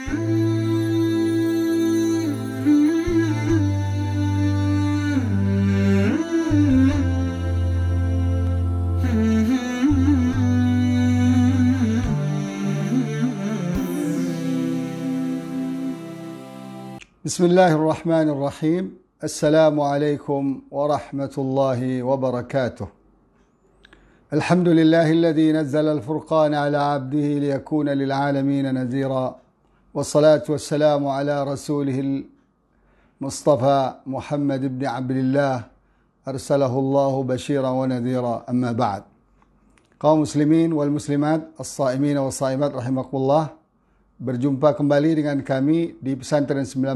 Bismillahirrahmanirrahim. Assalamualaikum warahmatullahi wabarakatuh. Alhamdulillahilladzi nazzala al-furqana ala 'abdihi liyakuna lil'alamin nadhira. Wassalatu wassalamu ala rasulihil Mustafa Muhammad ibn Abdullah arsalahu Allahu basyiran wa nadhira. Amma ba'd. Kaum muslimin wal muslimat, as-shaimin wa shaimat rahimakumullah. Berjumpa kembali dengan kami di Pesantren 19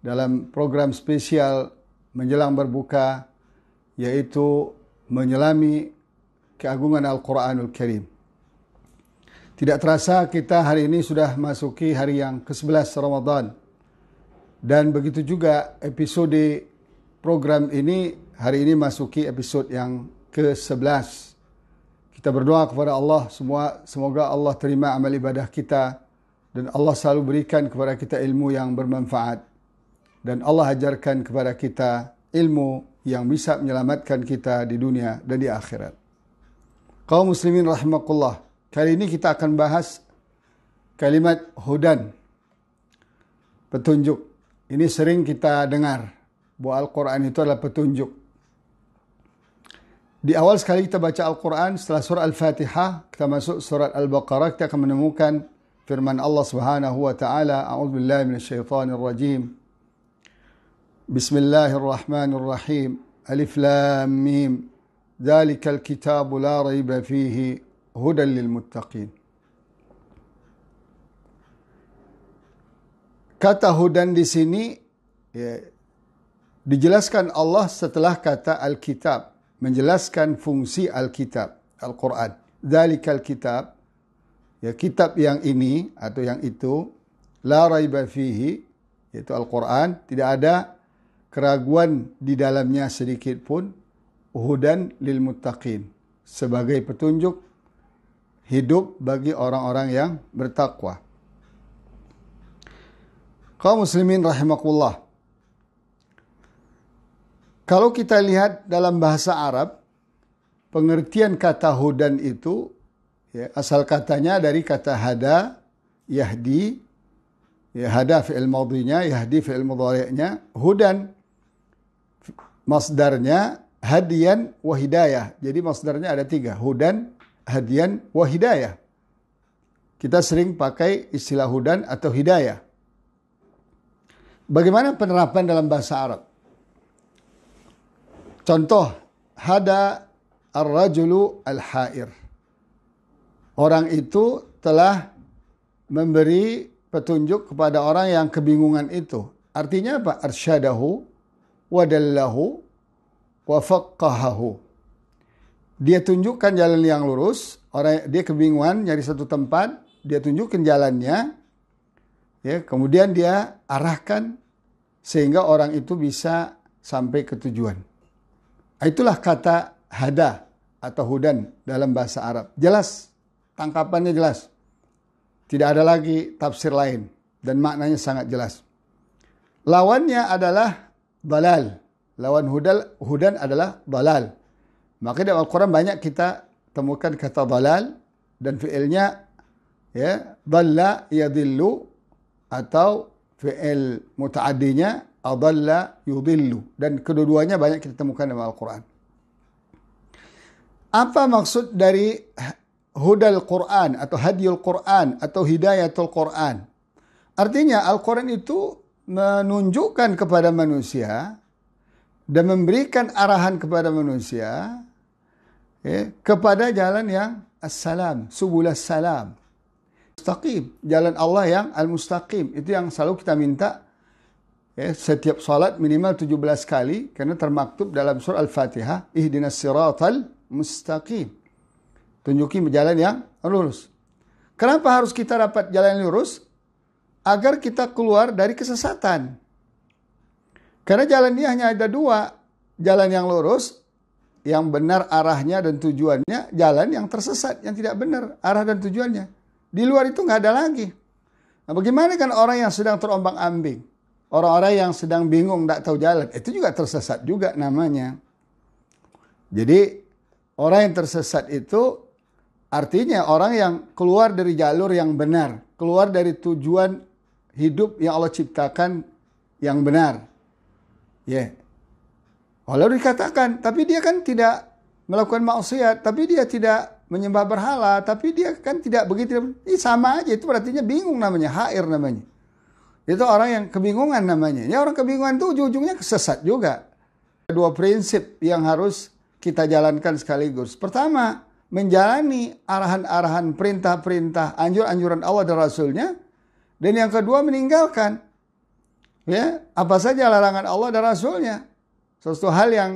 dalam program spesial menjelang berbuka, yaitu menyelami keagungan Al-Quranul Karim. Tidak terasa kita hari ini sudah masuki hari yang ke-11 Ramadan. Dan begitu juga episode program ini hari ini masuki episode yang ke-11. Kita berdoa kepada Allah semoga Allah terima amal ibadah kita. Dan Allah selalu berikan kepada kita ilmu yang bermanfaat. Dan Allah ajarkan kepada kita ilmu yang bisa menyelamatkan kita di dunia dan di akhirat. Kaum muslimin rahimakumullah. Kali ini kita akan bahas kalimat hudan. Petunjuk. Ini sering kita dengar bahwa Al-Quran itu adalah petunjuk. Di awal sekali kita baca Al-Quran, setelah surah Al-Fatihah, kita masuk surat Al-Baqarah, kita akan menemukan firman Allah Subhanahu wa taala, a'udzubillahi minasyaitonir rajim. Bismillahirrahmanirrahim. Alif lam mim. Dzalikal kitabu la raiba fihi hudan lil muttaqin. Kata hudan di sini dijelaskan Allah setelah kata al-kitab, menjelaskan fungsi al-kitab, Al-Quran. Dzalikal kitab, ya, kitab yang ini atau yang itu, la raiba fihi, yaitu Al-Quran, tidak ada keraguan di dalamnya sedikit pun, hudan lil muttaqin, sebagai petunjuk hidup bagi orang-orang yang bertakwa. Kaum muslimin rahimakumullah. Kalau kita lihat dalam bahasa Arab, pengertian kata hudan itu, ya, asal katanya dari kata hada, yahdi, ya, hada fi'il madhinya, yahdi fi'il mudhari'nya, hudan masdarnya, hadiyan wa hidayah. Jadi masdarnya ada 3, hudan, hadiyan wa hidayah. Kita sering pakai istilah hudan atau hidayah. Bagaimana penerapan dalam bahasa Arab? Contoh, hada ar-rajulu al-hair. Orang itu telah memberi petunjuk kepada orang yang kebingungan itu. Artinya apa? Arsyadahu, wadallahu, wafaqahahu. Dia tunjukkan jalan yang lurus. Dia kebingungan nyari satu tempat, dia tunjukkan jalannya. Ya, kemudian dia arahkan sehingga orang itu bisa sampai ke tujuan. Itulah kata hada atau hudan dalam bahasa Arab. Jelas. Tangkapannya jelas. Tidak ada lagi tafsir lain. Dan maknanya sangat jelas. Lawannya adalah dalal. Lawan hudan adalah dalal. Maka dalam Al-Quran banyak kita temukan kata dalal. Dan fi'ilnya, ya, dalla yadillu. Atau fi'il muta'addinya adalla yudillu. Dan kedua-duanya banyak kita temukan dalam Al-Quran. Apa maksud dari hudal Quran atau hadiyul Quran atau hidayatul Quran? Artinya Al-Quran itu menunjukkan kepada manusia dan memberikan arahan kepada manusia, ya, kepada jalan yang as-salam, subulas salam, mustaqim, jalan Allah yang al-mustaqim. Itu yang selalu kita minta, ya, setiap salat minimal 17 kali, karena termaktub dalam surah Al-Fatihah, ihdinas siratal mustaqim. Tunjuki jalan yang lurus. Kenapa harus kita dapat jalan yang lurus? Agar kita keluar dari kesesatan. Karena jalan ini hanya ada 2. Jalan yang lurus, yang benar arahnya dan tujuannya. Jalan yang tersesat, yang tidak benar arah dan tujuannya. Di luar itu nggak ada lagi. Nah, bagaimana kan orang yang sedang terombang-ambing? Orang-orang yang sedang bingung, tidak tahu jalan. Itu juga tersesat juga namanya. Jadi orang yang tersesat itu artinya orang yang keluar dari jalur yang benar. Keluar dari tujuan hidup yang Allah ciptakan yang benar. Ya. Lalu dikatakan, tapi dia kan tidak melakukan maksiat, tapi dia tidak menyembah berhala, tapi dia kan tidak begitu. Sama aja, itu artinya bingung namanya, hair namanya. Itu orang yang kebingungan namanya. Ya, orang kebingungan itu ujung-ujungnya kesesat juga. Dua prinsip yang harus kita jalankan sekaligus. Pertama, menjalani arahan-arahan, perintah-perintah, anjuran-anjuran Allah dan Rasulnya. Dan yang kedua, meninggalkan apa saja larangan Allah dan Rasulnya. Sesuatu hal yang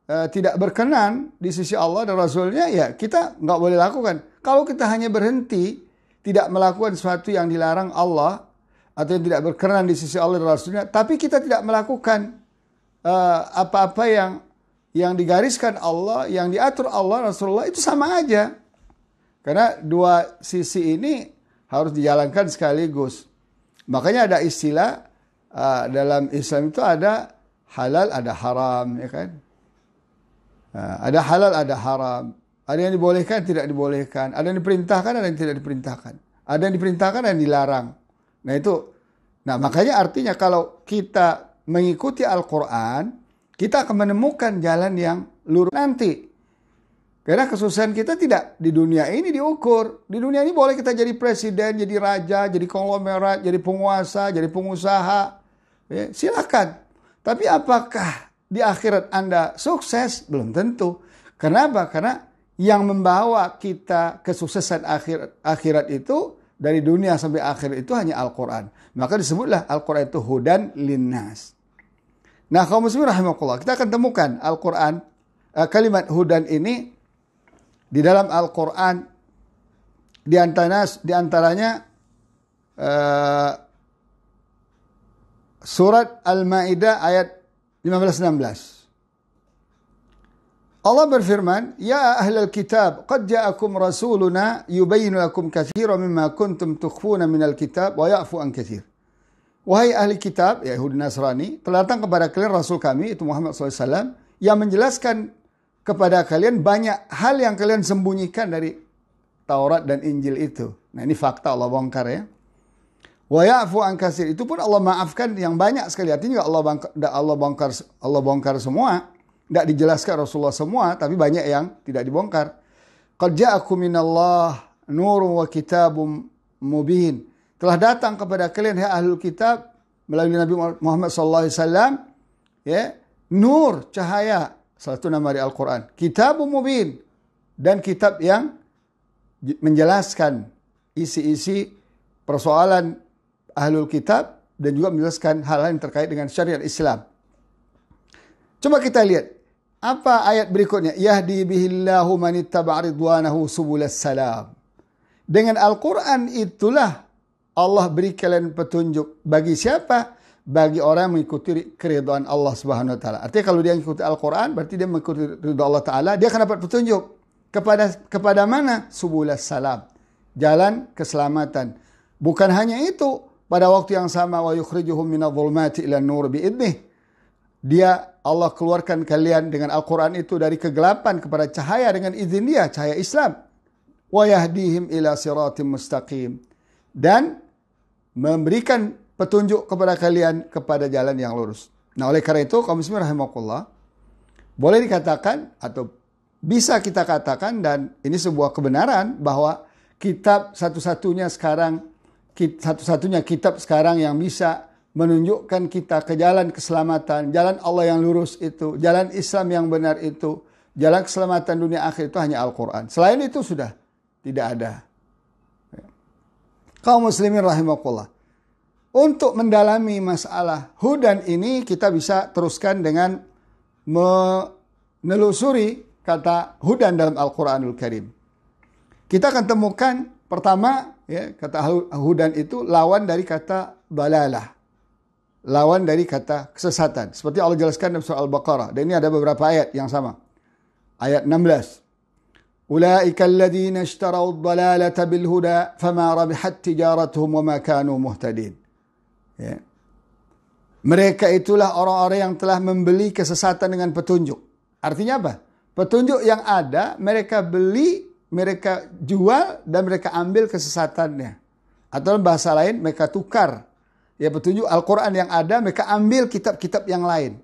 tidak berkenan di sisi Allah dan Rasulnya, ya kita nggak boleh lakukan. Kalau kita hanya berhenti, tidak melakukan sesuatu yang dilarang Allah, atau yang tidak berkenan di sisi Allah dan Rasulnya, tapi kita tidak melakukan apa-apa yang digariskan Allah, yang diatur Allah, Rasulullah, itu sama aja. Karena dua sisi ini harus dijalankan sekaligus. Makanya ada istilah dalam Islam itu ada halal, ada haram, ya kan? Ada halal, ada haram. Ada yang dibolehkan, tidak dibolehkan. Ada yang diperintahkan, ada yang tidak diperintahkan. Ada yang diperintahkan, ada yang dilarang. Nah makanya artinya kalau kita mengikuti Al-Quran, kita akan menemukan jalan yang lurus nanti. Karena kesusahan kita tidak di dunia ini diukur. Di dunia ini boleh kita jadi presiden, jadi raja, jadi konglomerat, jadi penguasa, jadi pengusaha. Ya, silakan. Tapi apakah di akhirat Anda sukses? Belum tentu. Kenapa? Karena yang membawa kita kesuksesan akhirat itu dari dunia sampai akhir itu hanya Al-Quran. Maka disebutlah Al-Quran itu hudan linnas. Nah, kaum muslimin rahimakumullah, kita akan temukan Al-Quran, kalimat hudan ini di dalam Al-Quran, di antaranya surat Al-Maidah ayat 15-16. Allah berfirman, "Ya ahlal kitab, qad ja'akum rasuluna yubayyinu lakum katsiran mimma kuntum tukhfuna minal kitab wa ya'fu an katsir." Wahai ahli kitab, Yahudi Nasrani, telah datang kepada kalian Rasul kami, itu Muhammad SAW, yang menjelaskan kepada kalian banyak hal yang kalian sembunyikan dari Taurat dan Injil itu. Nah, ini fakta Allah bongkar ya. Wa ya'fu an katsir, itu pun Allah maafkan yang banyak sekali. Artinya Allah bongkar semua. Tidak dijelaskan Rasulullah semua, tapi banyak yang tidak dibongkar. Qad ja'akum minallah nurun wa kitabum mubin. Telah datang kepada kalian, hai ahlul kitab, melalui Nabi Muhammad SAW, ya, nur, cahaya, salah satu nama dari Al-Quran. Kitabum mubin, dan kitab yang menjelaskan isi-isi persoalan ahlul kitab, dan juga menjelaskan hal-hal yang terkait dengan syariat Islam. Coba kita lihat. Apa ayat berikutnya? Yahdi bihillahu manittaba'a ridwanahu subulas salam. Dengan Al-Quran itulah Allah beri kalian petunjuk. Bagi siapa? Bagi orang yang mengikuti keridhaan Allah Subhanahu wa taala. Artinya kalau dia mengikuti Al-Quran, berarti dia mengikuti ridha Allah taala, dia akan dapat petunjuk. Kepada mana? Subulas salam. Jalan keselamatan. Bukan hanya itu, pada waktu yang sama wa yukhrijuhum minadh-dhulumati ilan nur biidnih. Allah keluarkan kalian dengan Al-Quran itu dari kegelapan kepada cahaya dengan izin dia, cahaya Islam. Wa yahdihim ila siratim mustaqim. Dan memberikan petunjuk kepada kalian kepada jalan yang lurus. Nah, oleh karena itu, kaum muslimin rahimakumullah, boleh dikatakan atau bisa kita katakan, dan ini sebuah kebenaran, bahwa kitab satu-satunya kitab sekarang yang bisa menunjukkan kita ke jalan keselamatan, jalan Allah yang lurus itu, jalan Islam yang benar itu, jalan keselamatan dunia akhir itu hanya Al-Quran. Selain itu sudah tidak ada. Kaum muslimin rahimakumullah. Untuk mendalami masalah hudan ini, kita bisa teruskan dengan menelusuri kata hudan dalam Al-Quranul Karim. Kita akan temukan pertama, ya, kata hudan itu lawan dari kata dalalah. Lawan dari kata kesesatan. Seperti Allah jelaskan dalam surah Al-Baqarah. Dan ini ada beberapa ayat yang sama. Ayat 16. Ulaika alladhina ishtarau ad-dalalata bil huda fama rabihat tijaratuhum wa ma kanu muhtadin. Ya. Mereka itulah orang-orang yang telah membeli kesesatan dengan petunjuk. Artinya apa? Petunjuk yang ada mereka beli, mereka jual, dan mereka ambil kesesatannya. Atau bahasa lain mereka tukar. Ya, petunjuk Al-Quran yang ada mereka ambil kitab-kitab yang lain.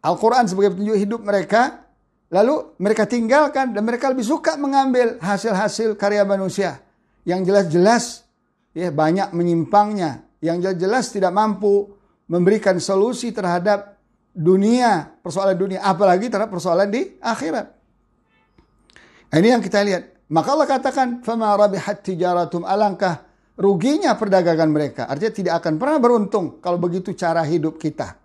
Al-Quran sebagai petunjuk hidup mereka, lalu mereka tinggalkan dan mereka lebih suka mengambil hasil-hasil karya manusia yang jelas-jelas ya banyak menyimpangnya, yang jelas-jelas tidak mampu memberikan solusi terhadap dunia, persoalan dunia, apalagi terhadap persoalan di akhirat. Ini yang kita lihat. Maka Allah katakan, "Fama rabihat tijaratum", alangkah ruginya perdagangan mereka. Artinya tidak akan pernah beruntung kalau begitu cara hidup kita.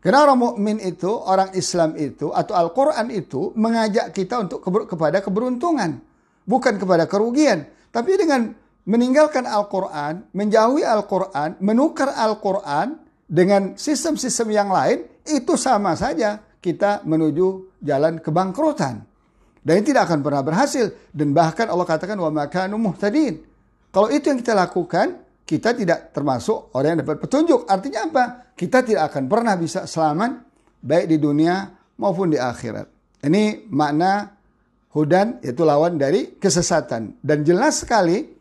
Karena orang mukmin itu, orang Islam itu, atau Al-Quran itu mengajak kita untuk kepada keberuntungan. Bukan kepada kerugian. Tapi dengan meninggalkan Al-Quran, menjauhi Al-Quran, menukar Al-Quran dengan sistem-sistem yang lain, itu sama saja kita menuju jalan kebangkrutan. Dan ini tidak akan pernah berhasil. Dan bahkan Allah katakan, wa ma kanu muhtadin. Kalau itu yang kita lakukan, kita tidak termasuk orang yang dapat petunjuk. Artinya apa? Kita tidak akan pernah bisa selamat, baik di dunia maupun di akhirat. Ini makna hudan, yaitu lawan dari kesesatan. Dan jelas sekali,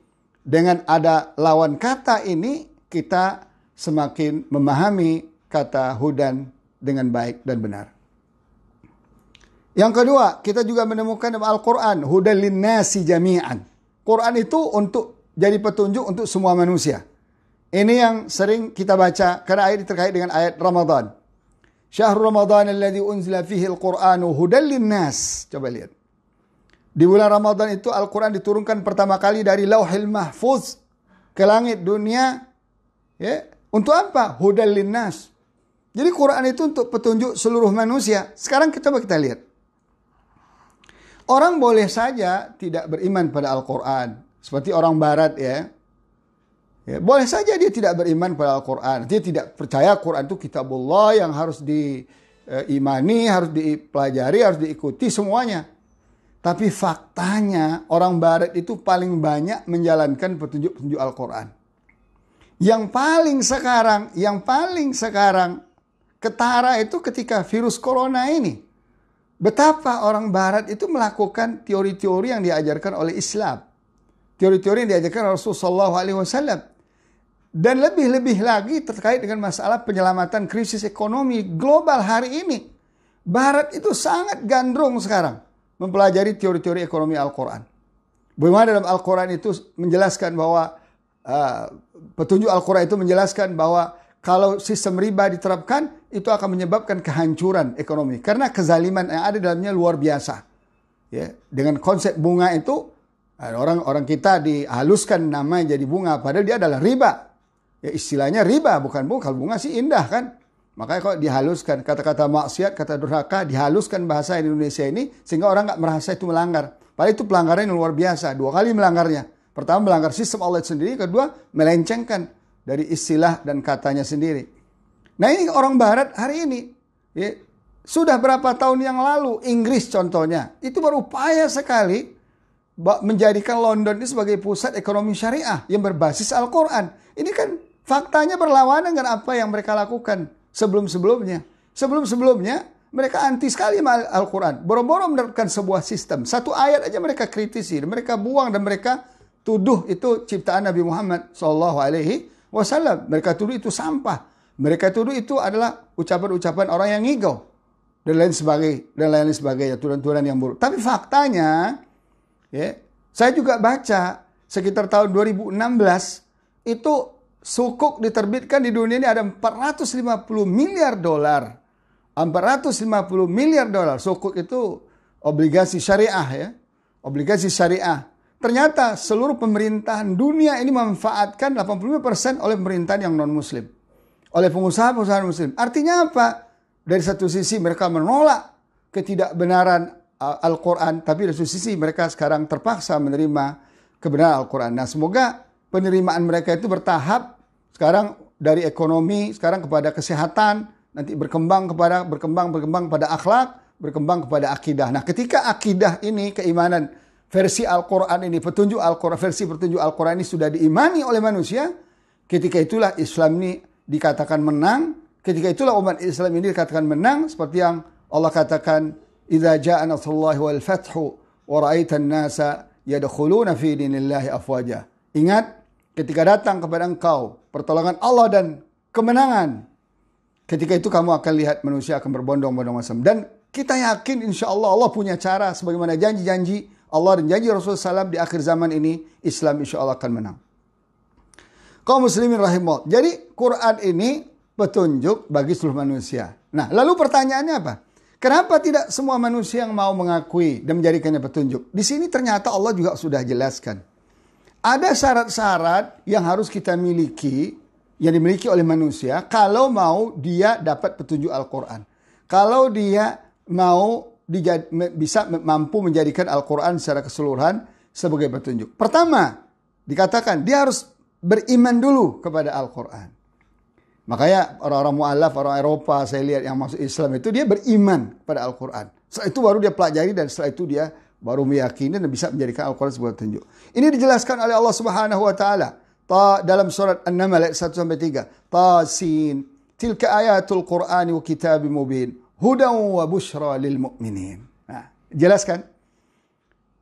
dengan ada lawan kata ini, kita semakin memahami kata hudan dengan baik dan benar. Yang kedua, kita juga menemukan dalam Al-Quran, hudan linnasi jami'an. Quran itu untuk jadi petunjuk untuk semua manusia. Ini yang sering kita baca karena ayat terkait dengan ayat Ramadan. Syahrul Ramadan alladzi unzila fihi al-Qur'anu hudan linnas. Coba lihat. Di bulan Ramadan itu Al-Quran diturunkan pertama kali dari Lauhil Mahfuz ke langit dunia. Ya, untuk apa? Hudan linnas. Jadi Quran itu untuk petunjuk seluruh manusia. Sekarang coba kita lihat. Orang boleh saja tidak beriman pada Al-Quran. Seperti orang barat ya. Boleh saja dia tidak beriman pada Al-Quran. Dia tidak percaya Quran itu kitabullah yang harus diimani, harus dipelajari, harus diikuti semuanya. Tapi faktanya orang barat itu paling banyak menjalankan petunjuk-petunjuk Al-Quran. Yang paling sekarang ketara itu ketika virus corona ini. Betapa orang barat itu melakukan teori-teori yang diajarkan oleh Islam. Teori-teori yang diajarkan Rasulullah SAW. Dan lebih-lebih lagi terkait dengan masalah penyelamatan krisis ekonomi global hari ini. Barat itu sangat gandrung sekarang mempelajari teori-teori ekonomi Al-Quran. Bagaimana dalam Al-Quran itu menjelaskan bahwa petunjuk Al-Quran itu menjelaskan bahwa kalau sistem riba diterapkan itu akan menyebabkan kehancuran ekonomi. Karena kezaliman yang ada dalamnya luar biasa. Ya, dengan konsep bunga itu orang kita dihaluskan namanya jadi bunga, padahal dia adalah riba. Ya, istilahnya riba, bukan bunga. Kalau bunga sih indah kan. Makanya kalau dihaluskan, kata-kata maksiat, kata durhaka, dihaluskan bahasa Indonesia ini, sehingga orang nggak merasa itu melanggar. Padahal itu pelanggaran yang luar biasa. 2 kali melanggarnya. Pertama melanggar sistem Allah sendiri, kedua melencengkan dari istilah dan katanya sendiri. Nah ini orang barat hari ini. Ya, sudah berapa tahun yang lalu, Inggris contohnya, itu berupaya sekali menjadikan London ini sebagai pusat ekonomi syariah yang berbasis Al-Quran. Ini kan faktanya berlawanan dengan apa yang mereka lakukan sebelum-sebelumnya. Sebelum-sebelumnya mereka anti sekali sama Al-Quran. Boro-boro menerapkan sebuah sistem. Satu ayat aja mereka kritisi. Mereka buang dan mereka tuduh itu ciptaan Nabi Muhammad SAW. Mereka tuduh itu sampah. Mereka tuduh itu adalah ucapan-ucapan orang yang ngigau. Dan lain sebagainya. Tuduhan-tuduhan yang buruk. Tapi faktanya, ya, saya juga baca sekitar tahun 2016 itu sukuk diterbitkan di dunia ini ada 450 miliar dolar. 450 miliar dolar. Sukuk itu obligasi syariah ya. Obligasi syariah. Ternyata seluruh pemerintahan dunia ini memanfaatkan 85% oleh pemerintahan yang non-muslim. Oleh pengusaha-pengusaha muslim. Artinya apa? Dari satu sisi mereka menolak ketidakbenaran Al-Quran. Tapi dari satu sisi mereka sekarang terpaksa menerima kebenaran Al-Quran. Nah semoga penerimaan mereka itu bertahap. Sekarang dari ekonomi, sekarang kepada kesehatan, nanti berkembang pada akhlak, berkembang kepada akidah. Nah, ketika akidah ini, keimanan versi Al-Quran ini, versi petunjuk Al-Quran ini sudah diimani oleh manusia, ketika itulah Islam ini dikatakan menang. Ketika itulah umat Islam ini dikatakan menang, seperti yang Allah katakan, "Idza jaa nasrullahi wal fathu wa ra'aitan nasa yadkhuluna fi dinillahi afwaja." Ingat, ketika datang kepada engkau pertolongan Allah dan kemenangan, ketika itu kamu akan lihat manusia akan berbondong-bondong masam. Dan kita yakin insya Allah Allah punya cara, sebagaimana janji-janji Allah dan janji Rasulullah SAW di akhir zaman ini, Islam insya Allah akan menang. Kaum muslimin rahimahullah. Jadi Quran ini petunjuk bagi seluruh manusia. Nah, lalu pertanyaannya apa? Kenapa tidak semua manusia yang mau mengakui dan menjadikannya petunjuk? Di sini ternyata Allah juga sudah jelaskan. Ada syarat-syarat yang harus kita miliki, yang dimiliki oleh manusia, kalau mau dia dapat petunjuk Al-Quran. Kalau dia mau bisa mampu menjadikan Al-Quran secara keseluruhan sebagai petunjuk. Pertama, dikatakan dia harus beriman dulu kepada Al-Quran. Makanya orang-orang mu'alaf, orang Eropa, saya lihat yang masuk Islam itu dia beriman pada Al-Quran. Setelah itu baru dia pelajari dan setelah itu dia baru meyakini dan bisa menjadikan Al-Quran sebagai petunjuk. Ini dijelaskan oleh Allah Subhanahu wa taala dalam surat An-Naml ayat 1-3. Tasin, tilka ayatul Qur'ani wa kitabim mubin, hudan wa busyra lil mu'minin. Nah, jelaskan.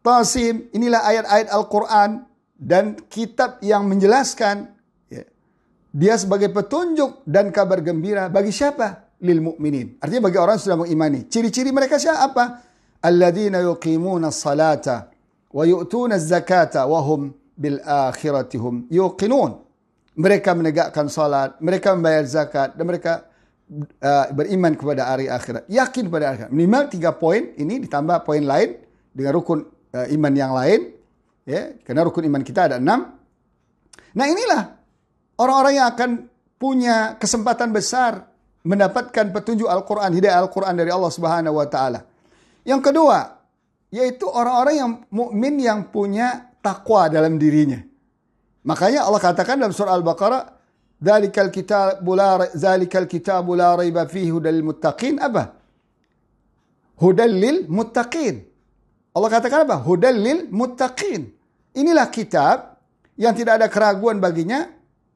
Tasin, inilah ayat-ayat Al-Quran dan kitab yang menjelaskan dia sebagai petunjuk dan kabar gembira bagi siapa? Lil mu'minin. Artinya bagi orang yang sudah mengimani. Ciri-ciri mereka siapa? Alladzina yuqimuna as-salata wa yu'tuna az-zakata wa hum bil akhirati hum yuqinun. Mereka menegakkan salat, mereka membayar zakat, dan mereka beriman kepada hari akhirat. Yakin pada hari akhirat. Minimal 3 poin ini ditambah poin lain dengan rukun iman yang lain. Ya, karena rukun iman kita ada 6. Nah, inilah orang-orang yang akan punya kesempatan besar mendapatkan petunjuk Al-Quran, hidayah Al-Quran dari Allah Subhanahu wa taala. Yang kedua, yaitu orang-orang yang mukmin yang punya takwa dalam dirinya. Makanya Allah katakan dalam surah Al-Baqarah, "Dzalikal kitabu la raiba fihi hudal lil muttaqin." Apa? Hudal lil muttaqin. Allah katakan apa? Hudal lil muttaqin. Inilah kitab yang tidak ada keraguan baginya,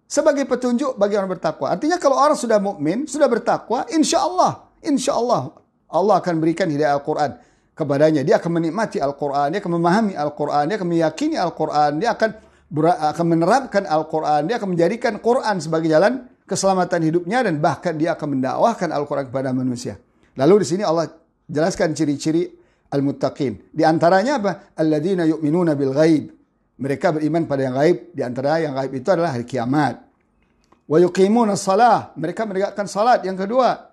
sebagai petunjuk bagi orang bertakwa. Artinya kalau orang sudah mukmin, sudah bertakwa, insya Allah Allah akan berikan hidayah Al-Quran kepadanya. Dia akan menikmati Al-Quran, dia akan memahami Al-Quran, dia akan meyakini Al-Quran, dia akan menerapkan Al-Quran, dia akan menjadikan Quran sebagai jalan keselamatan hidupnya, dan bahkan dia akan mendakwahkan Al-Quran kepada manusia. Lalu di sini Allah jelaskan ciri-ciri al-muttaqin. Di antaranya apa? Alladzina yu'minuna bil ghaib. Mereka beriman pada yang gaib. Di antara yang gaib itu adalah hari kiamat. Wa yuqimuna shalah. Mereka menegakkan salat. Yang kedua.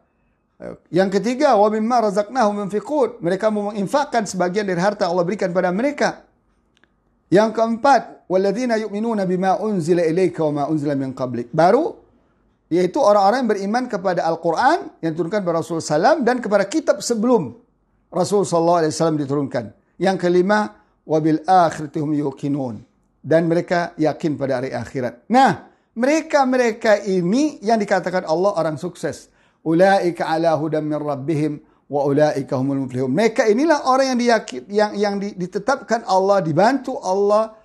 Yang ketiga, wa mimma razaqnahum yunfiqun. Mereka menginfakkan sebagian dari harta Allah berikan pada mereka. Yang keempat, walladzina yu'minuna bima unzila ilaika wa ma unzila min qablik. Baru yaitu orang-orang yang beriman kepada Al-Qur'an yang diturunkan kepada Rasulullah SAW dan kepada kitab sebelum Rasulullah SAW diturunkan. Yang kelima, wabil akhiratihum yuqinun, dan mereka yakin pada hari akhirat. Nah, mereka ini yang dikatakan Allah orang sukses. Ulaika ala hudam min rabbihim wa ulaika humul muflihun. Mereka inilah orang yang ditetapkan Allah, dibantu Allah,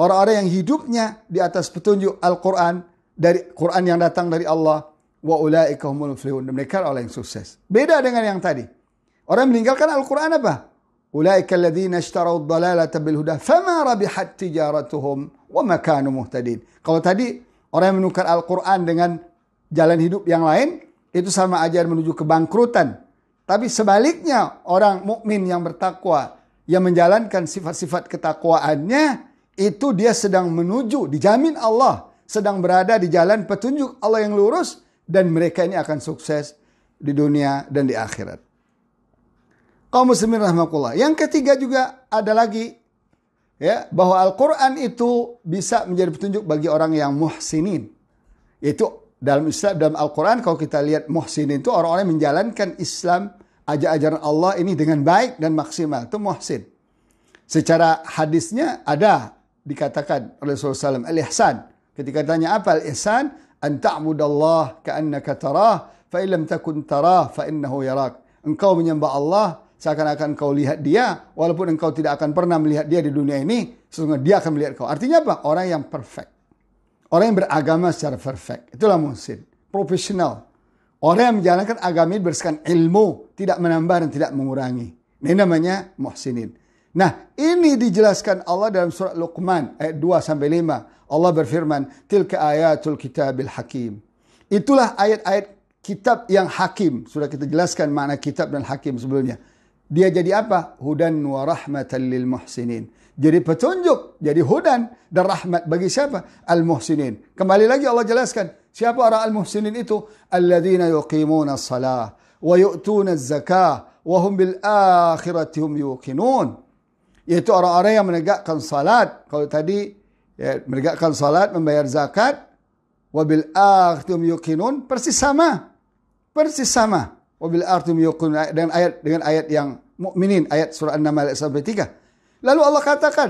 orang-orang yang hidupnya di atas petunjuk Al-Qur'an, dari Quran yang datang dari Allah, wa ulaika humul muflihun. Dan mereka orang yang sukses. Beda dengan yang tadi. Orang meninggalkan Al-Quran apa? Ulaika alladzina ishtaraw ad-dalalata bil huda fama rabihat tijaratuhum wa ma kanu muhtadin. Kalau tadi orang yang menukar Al-Quran dengan jalan hidup yang lain, itu sama aja menuju kebangkrutan. Tapi sebaliknya, orang mukmin yang bertakwa, yang menjalankan sifat-sifat ketakwaannya, itu dia sedang menuju, dijamin Allah, sedang berada di jalan petunjuk Allah yang lurus, dan mereka ini akan sukses di dunia dan di akhirat. Kaum muslimin rahmatullah. Yang ketiga juga ada lagi, ya, bahwa Al-Quran itu bisa menjadi petunjuk bagi orang yang muhsinin. Yaitu dalam Islam, dalam Al-Quran kalau kita lihat muhsinin itu orang-orang yang menjalankan Islam, ajaran Allah ini dengan baik dan maksimal. Itu muhsin. Secara hadisnya ada dikatakan oleh Rasulullah SAW, al-ihsan. Ketika ditanya apa al-ihsan? An ta'budallah ka'annaka tarah, fa illam takun tarah fa innahu yarak. Engkau menyembah Allah seakan-akan kau lihat dia, walaupun engkau tidak akan pernah melihat dia di dunia ini, sesungguhnya dia akan melihat kau. Artinya apa? Orang yang perfect. Orang yang beragama secara perfect. Itulah muhsin. Profesional. Orang yang menjalankan agama ini berdasarkan ilmu, tidak menambah dan tidak mengurangi. Ini namanya muhsinin. Nah, ini dijelaskan Allah dalam surat Luqman ayat 2-5. Allah berfirman, "Tilka ayatul kitabil hakim." Itulah ayat-ayat kitab yang hakim. Sudah kita jelaskan makna kitab dan hakim sebelumnya. Dia jadi apa? Hudan wa rahmatan lil muhsinin. Jadi petunjuk, jadi hudan dan rahmat bagi siapa? Al-muhsinin. Kembali lagi Allah jelaskan, siapa orang al-muhsinin itu? Alladzina yuqimuna as-salah wa yu'tuna az-zakah wa hum bil akhirati hum yuqinun. Yaitu orang-orang yang menegakkan salat. Kalau tadi ya, menegakkan salat, membayar zakat, wabil akhirati hum yuqinun, persis sama. Persis sama. Wabil akhirati hum yuqinun dengan ayat yang mukminin, ayat surah An-Naml ayat 3. Lalu Allah katakan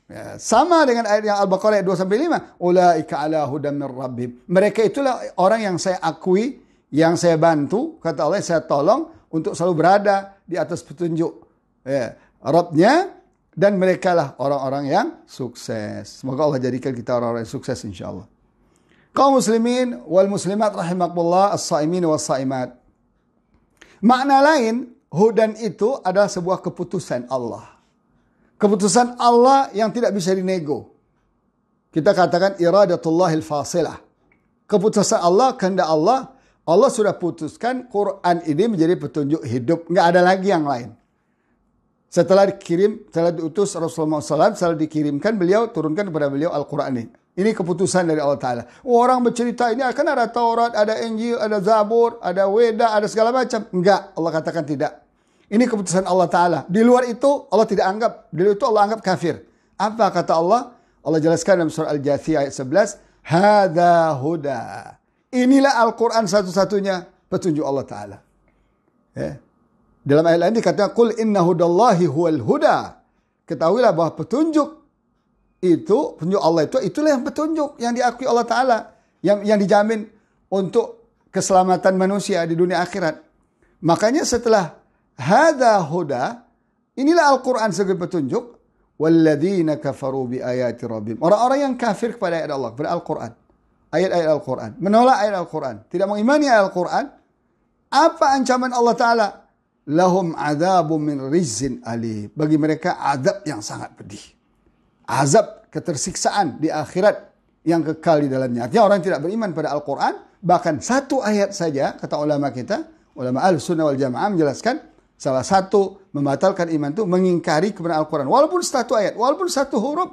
ya, sama dengan ayat yang Al-Baqarah ayat 2-5. Ulaika ala hudan min rabbihim. Mereka itulah orang yang saya akui, yang saya bantu, kata Allah, saya tolong untuk selalu berada di atas petunjuk ya, Rabbnya, dan mereka lah orang-orang yang sukses. Semoga Allah jadikan kita orang-orang yang sukses insyaAllah. Kaum muslimin wal muslimat rahimakumullah, as-saimin was saimat. Makna lain, hudan itu adalah sebuah keputusan Allah. Keputusan Allah yang tidak bisa dinego. Kita katakan iradatullahil fasilah. Keputusan Allah, kehendak Allah. Allah sudah putuskan Quran ini menjadi petunjuk hidup. Nggak ada lagi yang lain. Setelah diutus Rasulullah SAW, setelah dikirimkan, beliau turunkan kepada beliau Al-Quran ini. Ini keputusan dari Allah Ta'ala. Orang bercerita ini akan ada Taurat, ada Injil, ada Zabur, ada Weda, ada segala macam. Enggak, Allah katakan tidak. Ini keputusan Allah Ta'ala. Di luar itu Allah tidak anggap. Di luar itu Allah anggap kafir. Apa kata Allah? Allah jelaskan dalam surah Al-Jathiyah ayat 11. Hada huda. Inilah Al-Quran satu-satunya petunjuk Allah Ta'ala. Ya. Dalam ayat lain dikatakan, Qul inna hudallahi huwal huda. Ketahuilah bahwa petunjuk Allah itulah yang petunjuk yang diakui Allah Ta'ala. Yang dijamin untuk keselamatan manusia di dunia akhirat. Makanya setelah hada huda, inilah Al-Quran sebagai petunjuk. Walladzina kafaru bi ayati rabbihim. Orang-orang yang kafir kepada ayat Allah, kepada Al-Quran. Ayat-ayat Al-Quran. Menolak ayat Al-Quran. Tidak mengimani ayat Al-Quran. Apa ancaman Allah Ta'ala? Lahum adzabun min rizin ali. Bagi mereka azab yang sangat pedih. Azab ketersiksaan di akhirat yang kekal di dalamnya. Artinya orang yang tidak beriman pada Al-Quran, bahkan satu ayat saja, kata ulama kita, ulama Ahlussunnah wal Jamaah menjelaskan, salah satu membatalkan iman itu mengingkari kebenaran Al-Quran. Walaupun satu ayat, walaupun satu huruf,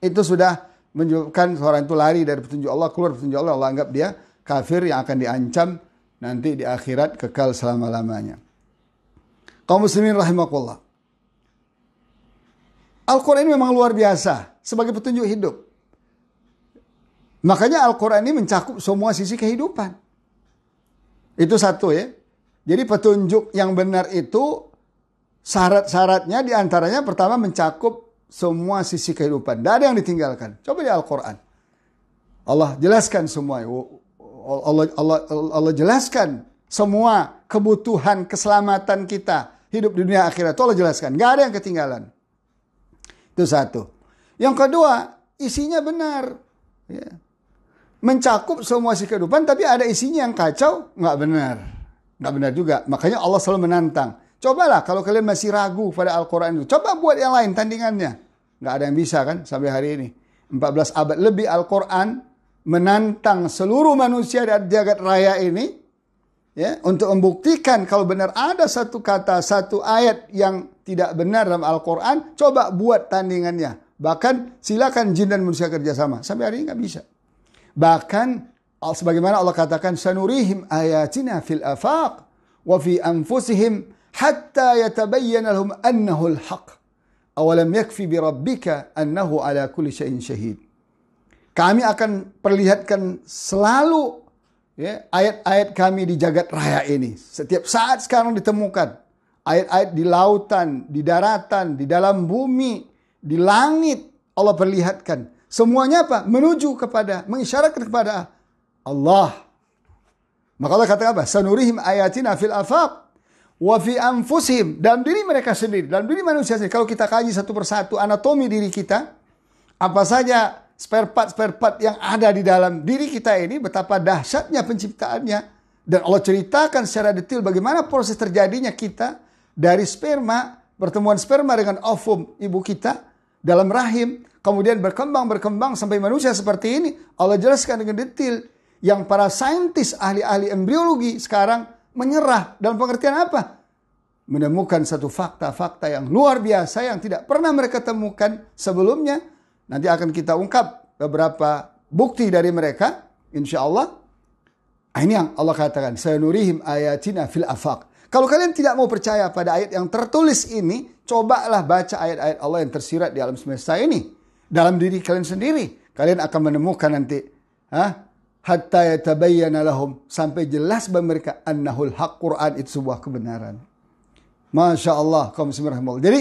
itu sudah menyebabkan seorang itu lari dari petunjuk Allah, keluar petunjuk Allah. Allah anggap dia kafir yang akan diancam nanti di akhirat kekal selama-lamanya. Kaum muslimin rahimakumullah. Al-Quran ini memang luar biasa sebagai petunjuk hidup. Makanya Al-Quran ini mencakup semua sisi kehidupan. Itu satu ya. Jadi petunjuk yang benar itu syarat-syaratnya diantaranya pertama mencakup semua sisi kehidupan. Tidak ada yang ditinggalkan. Coba di Al-Quran. Allah jelaskan semua. Allah jelaskan semua kebutuhan keselamatan kita. Hidup di dunia akhirat itu Allah jelaskan. Gak ada yang ketinggalan. Itu satu. Yang kedua, isinya benar. Ya. Mencakup semua isi kehidupan, tapi ada isinya yang kacau, nggak benar. Nggak benar juga. Makanya Allah selalu menantang. Cobalah kalau kalian masih ragu pada Al-Quran itu. Coba buat yang lain tandingannya. Nggak ada yang bisa kan sampai hari ini. 14 abad lebih Al-Quran menantang seluruh manusia di jagat raya ini. Ya, untuk membuktikan kalau benar ada satu kata, satu ayat yang tidak benar dalam Al-Quran, coba buat tandingannya. Bahkan silakan jin dan manusia kerjasama. Sampai hari ini nggak bisa. Bahkan sebagaimana Allah katakan, sanurihim ayatina fil afaq wa fi anfusihim hatta yatabayyana lahum annahu al-haq. Awalam yakfi bi rabbika annahu ala kulli syai'in syahid. Kami akan perlihatkan selalu ya, ayat-ayat kami di jagat raya ini. Setiap saat sekarang ditemukan. Ayat-ayat di lautan, di daratan, di dalam bumi, di langit. Allah perlihatkan. Semuanya apa? Menuju kepada, mengisyaratkan kepada Allah. Maka Allah kata apa? Sanurihim ayatina fil afaq Wa fi anfusihim, dalam diri mereka sendiri, dalam diri manusia sendiri. Kalau kita kaji satu persatu anatomi diri kita, apa saja spare part yang ada di dalam diri kita ini, betapa dahsyatnya penciptaannya. Dan Allah ceritakan secara detail bagaimana proses terjadinya kita dari sperma, pertemuan sperma dengan ovum ibu kita dalam rahim, kemudian berkembang sampai manusia seperti ini. Allah jelaskan dengan detail yang para saintis, ahli-ahli embriologi sekarang menyerah. Dalam pengertian apa? Menemukan satu fakta-fakta yang luar biasa yang tidak pernah mereka temukan sebelumnya. Nanti akan kita ungkap beberapa bukti dari mereka, insya Allah. Ini yang Allah katakan, sanurihim ayatina fil afaq. Kalau kalian tidak mau percaya pada ayat yang tertulis ini, cobalah baca ayat-ayat Allah yang tersirat di alam semesta ini. Dalam diri kalian sendiri. Kalian akan menemukan nanti. Hatta yatabayyana lahum, sampai jelas bagi mereka annahul haq, Quran itu sebuah kebenaran. Masya Allah, kaum muslimin rahimahullah. Jadi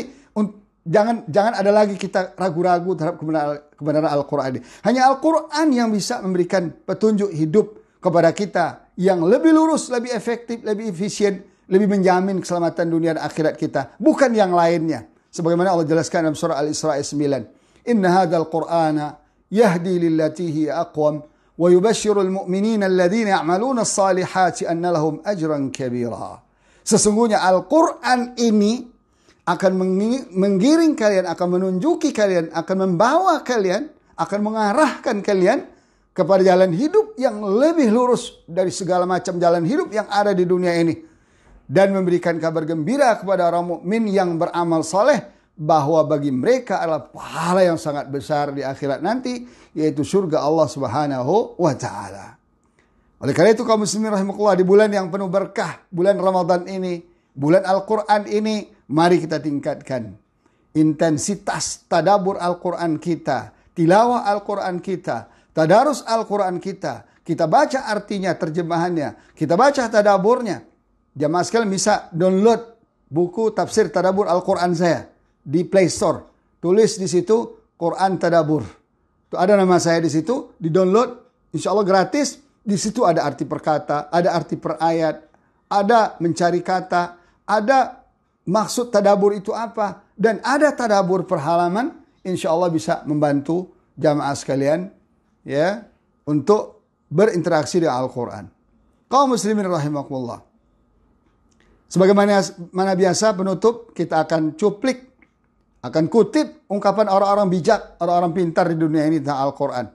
jangan ada lagi kita ragu-ragu terhadap kebenaran Al-Quran ini. Hanya Al-Quran yang bisa memberikan petunjuk hidup kepada kita yang lebih lurus, lebih efektif, lebih efisien, lebih menjamin keselamatan dunia dan akhirat kita. Bukan yang lainnya. Sebagaimana Allah jelaskan dalam surah Al-Isra 9. Inna hadzal Qur'ana yahdi lillati hiya aqwam wa yubashshirul mu'minina alladhina ya'maluna as-salihati anna lahum ajran kabira. Sesungguhnya Al-Quran ini akan menggiring kalian, akan menunjuki kalian, akan membawa kalian, akan mengarahkan kalian kepada jalan hidup yang lebih lurus dari segala macam jalan hidup yang ada di dunia ini. Dan memberikan kabar gembira kepada orang mukmin yang beramal soleh, bahwa bagi mereka adalah pahala yang sangat besar di akhirat nanti, yaitu surga Allah Subhanahu wa Ta'ala. Oleh karena itu kaum muslimin rahimakumullah, di bulan yang penuh berkah, bulan Ramadan ini, bulan Al-Quran ini, mari kita tingkatkan intensitas tadabbur Al-Quran kita, tilawah Al-Quran kita, tadarus Al-Quran kita. Kita baca artinya, terjemahannya, kita baca tadabburnya. Jamaah sekalian bisa download buku tafsir tadabbur Al-Quran saya di Play Store. Tulis di situ Quran Tadabbur. Itu ada nama saya di situ, di-download, insya Allah gratis. Di situ ada arti per kata, ada arti per ayat, ada mencari kata, ada maksud tadabbur itu apa, dan ada tadabbur per halaman. Insya Allah bisa membantu jamaah sekalian ya untuk berinteraksi dengan Al-Quran. Kaum muslimin rahimakumullah. Sebagaimana biasa penutup, kita akan cuplik, akan kutip ungkapan orang-orang bijak, orang-orang pintar di dunia ini tentang Al-Quran.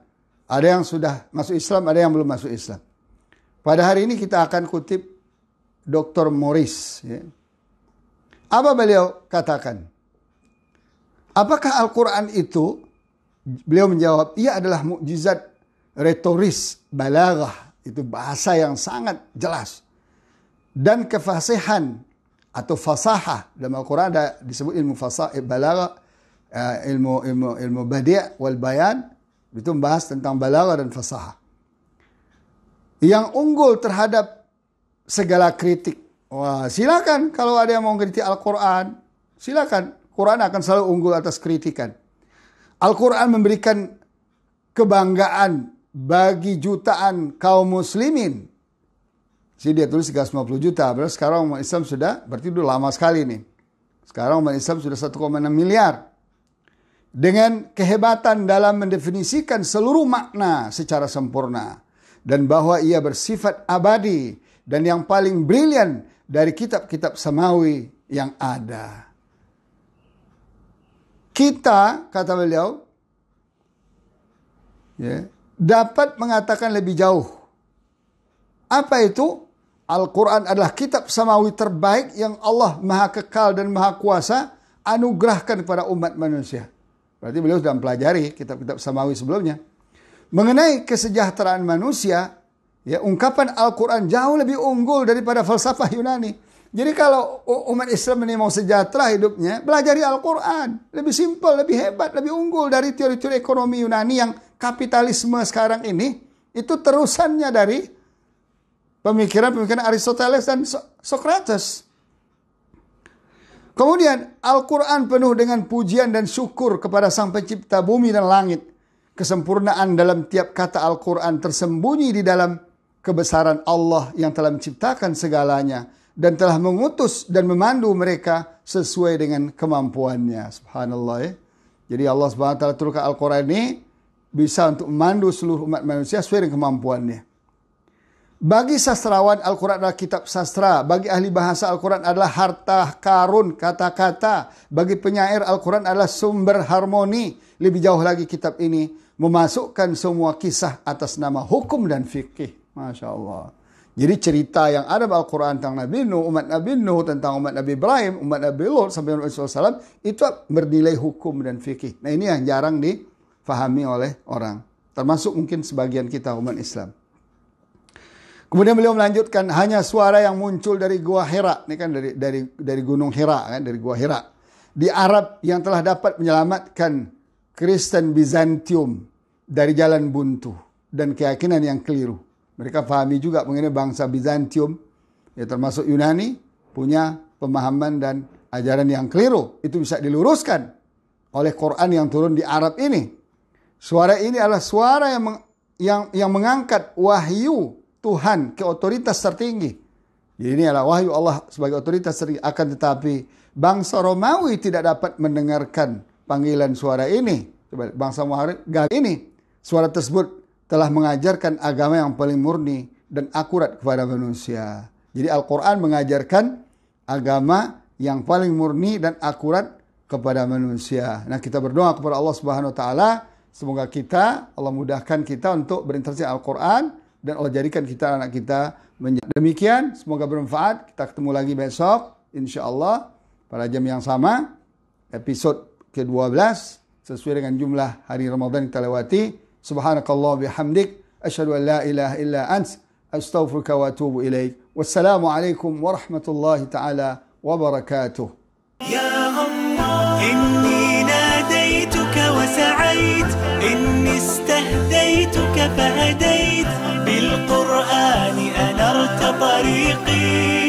Ada yang sudah masuk Islam, ada yang belum masuk Islam. Pada hari ini kita akan kutip Dr. Morris. Ya. Apa beliau katakan? Apakah Al-Quran itu? Beliau menjawab, ia adalah mukjizat retoris, balaghah. Itu bahasa yang sangat jelas. Dan kefasihan atau fasahah. Dalam Al-Quran ada disebut ilmu fasahah, balaghah, ilmu badi' wal bayan. Itu membahas tentang balaghah dan fasahah. Yang unggul terhadap segala kritik. Wah, silakan kalau ada yang mau kritik Al-Quran, silakan. Quran akan selalu unggul atas kritikan. Al-Quran memberikan kebanggaan bagi jutaan kaum muslimin. Jadi dia tulis 350 juta. Berarti sekarang umat Islam sudah, berarti udah lama sekali nih. Sekarang umat Islam sudah 1,6 miliar. Dengan kehebatan dalam mendefinisikan seluruh makna secara sempurna. Dan bahwa ia bersifat abadi. Dan yang paling brilian dari kitab-kitab samawi yang ada. Kita, kata beliau, ya, dapat mengatakan lebih jauh. Apa itu? Al-Quran adalah kitab samawi terbaik yang Allah Maha Kekal dan Maha Kuasa anugerahkan kepada umat manusia. Berarti beliau sudah mempelajari kitab-kitab samawi sebelumnya. Mengenai kesejahteraan manusia, ya, ungkapan Al-Quran jauh lebih unggul daripada falsafah Yunani. Jadi kalau umat Islam ini mau sejahtera hidupnya, belajari Al-Quran. Lebih simpel, lebih hebat, lebih unggul dari teori-teori ekonomi Yunani yang kapitalisme sekarang ini. Itu terusannya dari pemikiran-pemikiran Aristoteles dan Socrates. Kemudian Al-Quran penuh dengan pujian dan syukur kepada Sang Pencipta bumi dan langit. Kesempurnaan dalam tiap kata Al-Quran tersembunyi di dalam kebesaran Allah yang telah menciptakan segalanya. dan telah mengutus dan memandu mereka sesuai dengan kemampuannya. Subhanallah ya. Jadi Allah Subhanahu wa taala turunkan Al-Qur'an ini bisa untuk memandu seluruh umat manusia sesuai dengan kemampuannya. Bagi sastrawan, Al-Quran adalah kitab sastra. Bagi ahli bahasa, Al-Quran adalah harta karun kata-kata. Bagi penyair, Al-Quran adalah sumber harmoni. Lebih jauh lagi kitab ini memasukkan semua kisah atas nama hukum dan fikih. Masya Allah. Jadi cerita yang ada dalam Al-Quran tentang Nabi Nuh, umat Nabi Nuh, tentang umat Nabi Ibrahim, umat Nabi Lut, sampai Nabi SAW, itu bernilai hukum dan fikih. Nah ini yang jarang difahami oleh orang. Termasuk mungkin sebagian kita umat Islam. Kemudian beliau melanjutkan, hanya suara yang muncul dari Gua Hira. Ini kan dari Gunung Hira, kan, dari Gua Hira. Di Arab yang telah dapat menyelamatkan Kristen Bizantium dari jalan buntu dan keyakinan yang keliru. Mereka pahami juga mengenai bangsa Bizantium, ya termasuk Yunani, punya pemahaman dan ajaran yang keliru. Itu bisa diluruskan oleh Quran yang turun di Arab ini. Suara ini adalah suara yang mengangkat wahyu Tuhan ke otoritas tertinggi. Jadi ini adalah wahyu Allah sebagai otoritas tertinggi. Akan tetapi bangsa Romawi tidak dapat mendengarkan panggilan suara ini. Bangsa Muharib ini, suara tersebut telah mengajarkan agama yang paling murni dan akurat kepada manusia. Jadi Al-Quran mengajarkan agama yang paling murni dan akurat kepada manusia. Nah kita berdoa kepada Allah Subhanahu Wa Taala, semoga Allah mudahkan kita untuk berinteraksi Al-Quran dan Allah jadikan kita anak kita demikian. Semoga bermanfaat. Kita ketemu lagi besok, insya-Allah pada jam yang sama, episode ke-12 sesuai dengan jumlah hari Ramadan kita lewati. Subhanakallah bihamdik, asyhadu an la ilaha illa ant, astaghfiruka wa atubu ilaik. Wassalamu alaikum warahmatullahi taala wabarakatuh. Ya Allah, inni nadaituka wa sa'ait, inni istahdaytuka fahadait, bil Qur'ani anarta tariqi.